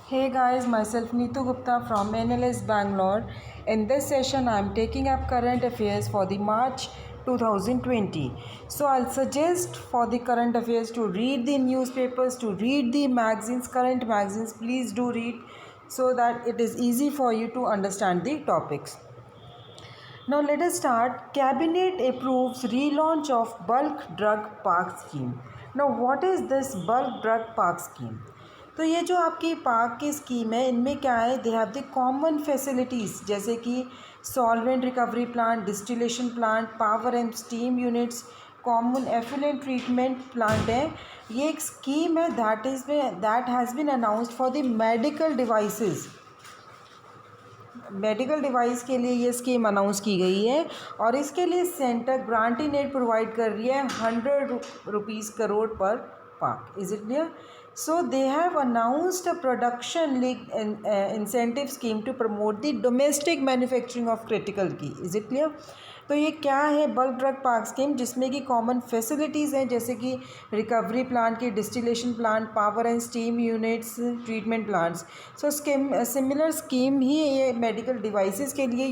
Hey guys, myself Neetu Gupta from NLS Bangalore. In this session, I am taking up current affairs for the March 2020. So I'll suggest for the current affairs to read the newspapers, to read the magazines, current magazines. Please do read so that it is easy for you to understand the topics. Now let us start. Cabinet approves relaunch of bulk drug park scheme. Now what is this bulk drug park scheme? तो ये जो आपकी park की scheme है, इनमें क्या है, they have the common facilities जैसे कि solvent recovery plant, distillation plant, power and steam units, common effluent treatment plant है. ये एक स्कीम है that has been announced for the medical devices. Medical device के लिए ये स्कीम अनाउंस की गई है और इसके लिए सेंटर ग्रांटिंग एड प्रोवाइड कर रही है 100 करोड़ पर park. Is it clear? So they have announced a production linked incentive scheme to promote the domestic manufacturing of critical key. Is it clear? तो ये क्या है बल्क ड्रग पार्क स्कीम, जिसमें कि कॉमन फैसिलिटीज़ हैं जैसे कि रिकवरी प्लांट की, distillation plant, power and steam units, treatment plants. So similar scheme ही ये मेडिकल डिवाइसेस के लिए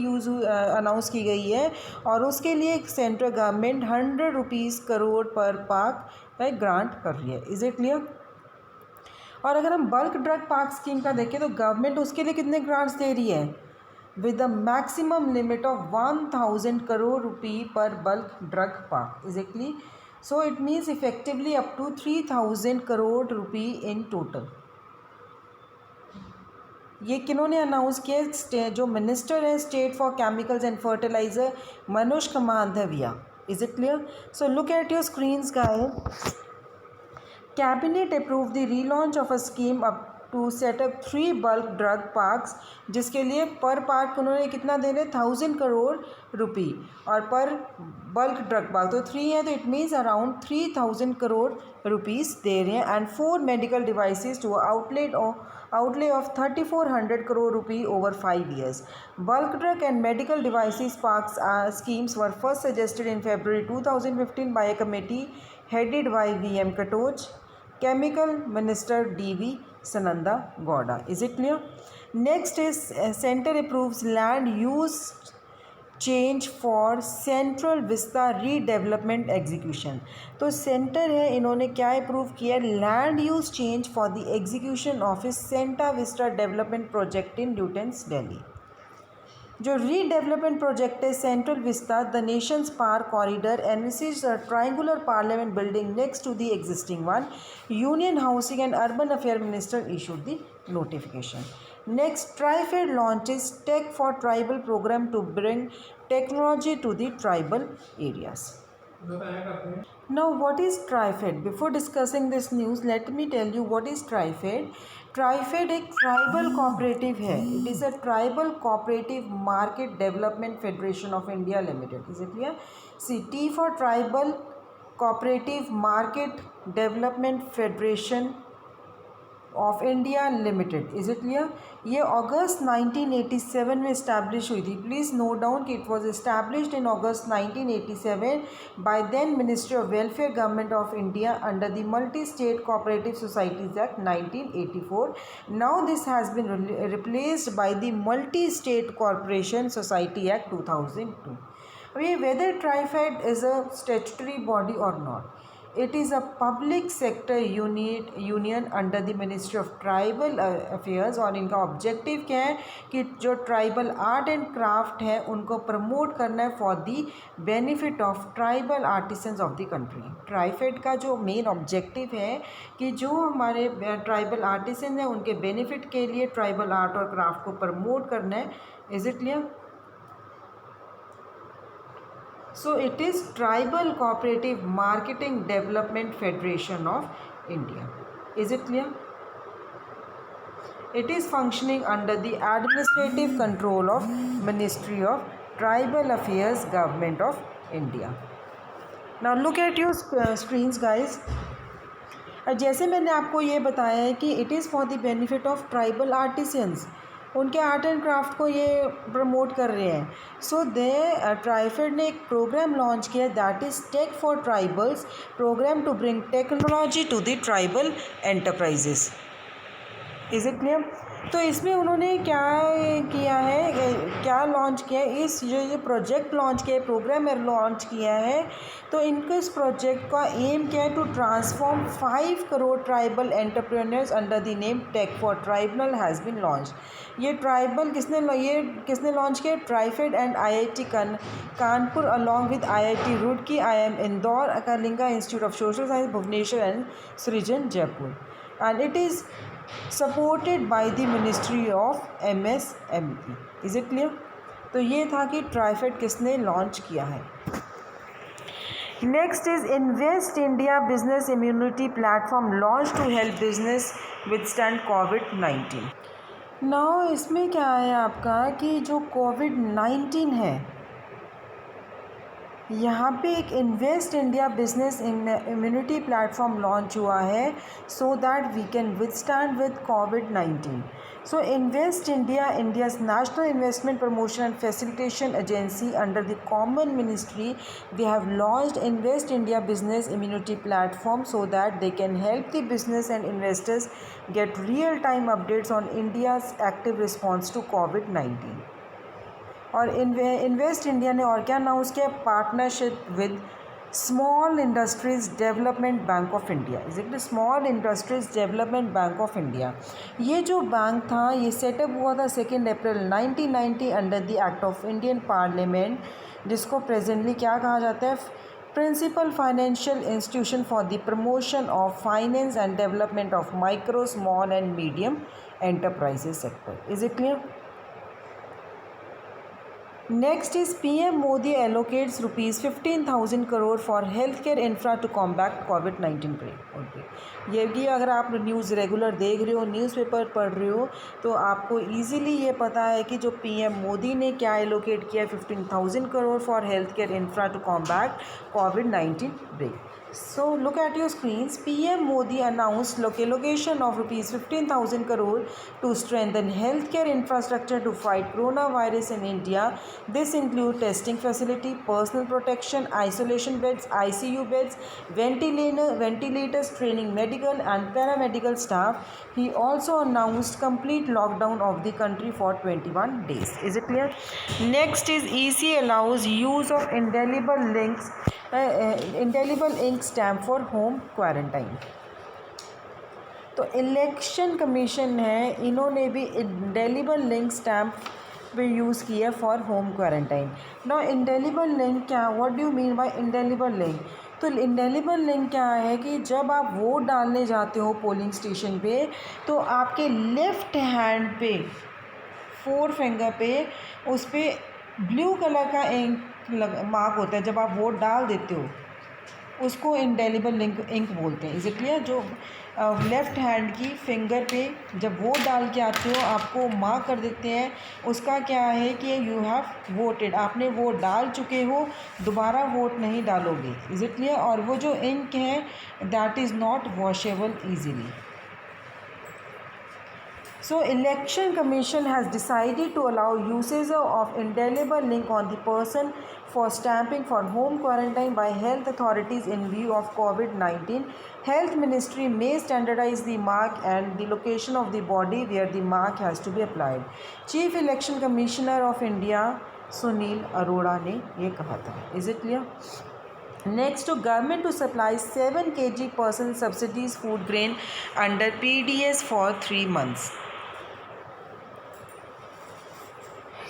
अनाउंस की गई है और उसके लिए सेंट्रल गवर्नमेंट 100 करोड़ पर पार्क ग्रांट कर रही है. Is it clear? और अगर हम बल्क ड्रग पार्क स्कीम का देखें तो गवर्नमेंट उसके लिए कितने ग्रांट्स दे रही है, with the maximum limit of 1000 crore rupee per bulk drug park. Exactly. So it means effectively up to 3000 crore rupee in total. ये किन्होंने अनाउंस किया? जो मिनिस्टर है state for chemicals and fertilizer, Manoj Mandaviya. Is it clear? So look at your screens guys. Cabinet approve the relaunch of a scheme up to set up 3 bulk drug parks, जिसके लिए पर park उन्होंने कितना दे रहे, 1000 करोड़ रुपी, और पर बल्क ड्रग पार्क तो 3 है तो it means around 3000 crore rupees दे रहे हैं. And 4 medical devices to outlay of 3400 crore rupee over 5 years. Bulk drug and medical devices parks schemes were first suggested in February 2015 by a committee headed by V.M. Katoj, Chemical Minister D.V. Sananda Gowda. Is it clear? Next is Center approves land use change for Central Vista redevelopment execution. तो Centre है, इन्होंने क्या approve किया? Land use change for the execution of इस Central Vista development project in न्यूटेंस दिल्ली. जो redevelopment project है Central Vista, the nations park corridor envisages a triangular parliament building next to the existing one. Union housing and urban affair minister issued the notification. Next, TriFed launches Tech for Tribal program to bring technology to the tribal areas. Now, what is TriFed? Before discussing this news, let me tell you what is TriFed. TriFed एक tribal cooperative है. It is a tribal cooperative market development federation of India limited. Is it clear? See T for tribal cooperative market development federation of India limited. Is it clear? ये अगस्त 1987 में establish हुई थी. Please note down कि it was established in August 1987 by then ministry of welfare government of India under the multi state cooperative societies act 1984. Now this has been replaced by the multi state corporation society act 2002. ये whether TRIFED is a statutory body और not, it is a public sector union under the Ministry of Tribal Affairs. और इनका objective क्या है कि जो tribal art and craft है उनको प्रमोट करना है for the benefit of tribal artisans of the country. TRIFED का जो मेन ऑब्जेक्टिव है कि जो हमारे ट्राइबल आर्टिसन हैं उनके बेनिफिट के लिए ट्राइबल आर्ट और क्राफ्ट को प्रमोट करना है. Is it clear? So it is Tribal Cooperative Marketing Development Federation of India. Is it clear? It is functioning under the administrative control of Ministry of Tribal Affairs, Government of India. Now look at your screens guys. जैसे मैंने आपको ये बताया है कि it is for the benefit of tribal artisans, उनके art and craft को ये प्रमोट कर रहे हैं. सो दे ट्राइफेड ने एक प्रोग्राम लॉन्च किया that is tech for tribals programme to bring technology to the tribal enterprises. Is it clear? तो इसमें उन्होंने क्या किया है, क्या लॉन्च किया है, इस जो प्रोजेक्ट लॉन्च किया है, प्रोग्राम लॉन्च किया है, तो इनको इस प्रोजेक्ट का एम क्या है, to transform 5 crore tribal entrepreneurs under the name tech for tribal has been launch. ये किसने लॉन्च किया? TRIFED and IIT Kanpur along with IIT Roorkee, IIM Indore, Kalinga institute of social science Bhubaneswar and Srijan Jaipur, and it is supported by the ministry of MSME। Is it clear? तो ये था कि ट्राइफेड किसने launch किया है। Next is invest India business immunity platform launch to help business withstand कोविड-19। Now इसमें क्या है आपका कि जो कोविड-19 है, यहाँ पे एक invest India business immunity platform launch हुआ है, so that we can withstand with कोविड-19। So Invest India, India's national investment promotion and facilitation agency under the Common Ministry, they have launched Invest India Business Immunity Platform so that they can help the business and investors get real-time updates on India's active response to COVID-19. और invest India ने और क्या announce किया? Partnership with small industries development bank of India. Is it small industries development bank of India. ये जो bank था ये setup हुआ था 2 April 1990 under the act of Indian parliament, जिसको प्रेजेंटली क्या कहा जाता है? Principal financial institution for the promotion of finance and development of micro small and medium enterprises sector. Is it clear? Next is PM Modi allocates rupees 15,000 crore for healthcare infra to combat COVID-19 outbreak। ये भी अगर आप news regular देख रहे हो, newspaper पढ़ रहे हो, तो आपको इजीली ये पता है कि जो PM मोदी ने क्या एलोकेट किया 15,000 crore for health care infra to combat COVID-19 break. So look at your screens. PM Modi announced allocation of rupees 15,000 crore to strengthen healthcare infrastructure to fight coronavirus in India. This includes testing facility, personal protection, isolation beds, ICU beds, ventilators, training medical and paramedical staff. He also announced complete lockdown of the country for 21 days. Is it clear? Next is EC allows use of indelible ink stamp for home quarantine. तो election commission है, इन्होंने भी indelible link stamp पे use किया for home quarantine. Now indelible link क्या, what do you mean by indelible link? तो indelible link क्या है कि जब आप वोट डालने जाते हो पोलिंग स्टेशन पे, तो आपके लेफ्ट हैंड पे 4 फिंगर पे उस पर ब्लू कलर का इंक मार्क होता है। जब आप वोट डाल देते हो उसको इंडेलिबल इंक बोलते हैं। Is it clear? जो लेफ़्ट हैंड की फिंगर पे जब वोट डाल के आते हो आपको मार्क कर देते हैं, उसका क्या है कि यू हैव वोटेड, आपने वोट डाल चुके हो, दोबारा वोट नहीं डालोगे। Is it clear? और वो जो इंक है that is not washable easily. So Election Commission has decided to allow usage of indelible link on the person for stamping for home quarantine by health authorities in view of COVID-19. Health Ministry may standardize the mark and the location of the body where the mark has to be applied. Chief Election Commissioner of India Sunil Arora ने ये कहा था। Is it clear? Next, to government to supply 7 kg person subsidies food grain under PDS for 3 months.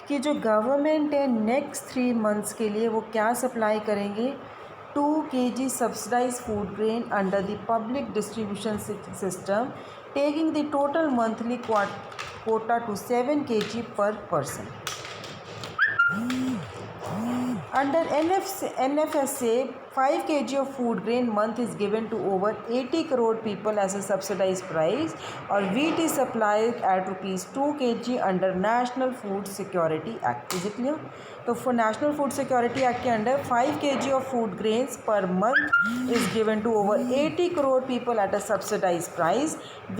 कि जो government है next 3 months के लिए वो क्या सप्लाई करेंगे? 2 kg subsidise food grain under the public distribution system, taking the total monthly quota to 7 kg per person. Under NFSA, 5 kg of food grain month is given to over 80 crore people as a subsidized price, or wheat is supplied at rupees 2 kg under National Food Security Act. Is it clear? तो for National Food Security Act के under 5 kg of food grains per month is given to over 80 crore people at a subsidized price.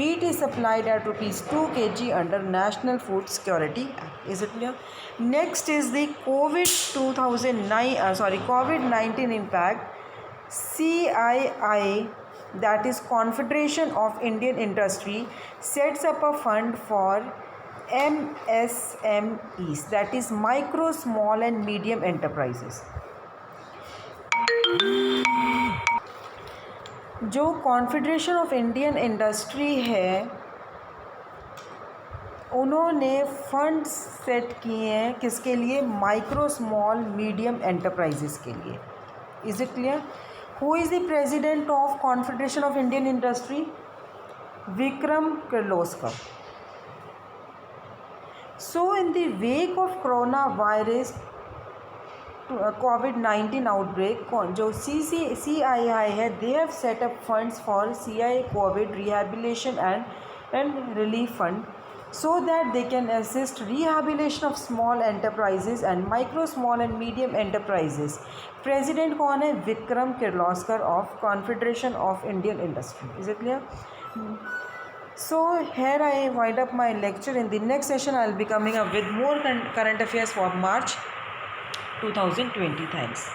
Wheat is supplied at rupees 2 kg under National Food Security Act. Is it clear? Next is the COVID-19 impact. CII that is Confederation of Indian Industry, sets up a fund for MSMEs, that is micro, small and medium enterprises. जो confederation of Indian industry है, उन्होंने fund set किए हैं किसके लिए? Micro, small, medium enterprises के लिए. Is it clear? Who is the president of confederation of Indian industry? Vikram Kirloskar. So in the wake of coronavirus COVID-19 outbreak, जो CII है, they have set up funds for CII COVID rehabilitation and relief fund, so that they can assist rehabilitation of small enterprises and micro, small and medium enterprises. President कौन है? Vikram Kirloskar of Confederation of Indian Industry. Is it clear? So here I wind up my lecture. In the next session I will be coming up with more current affairs for March 2020. Thanks.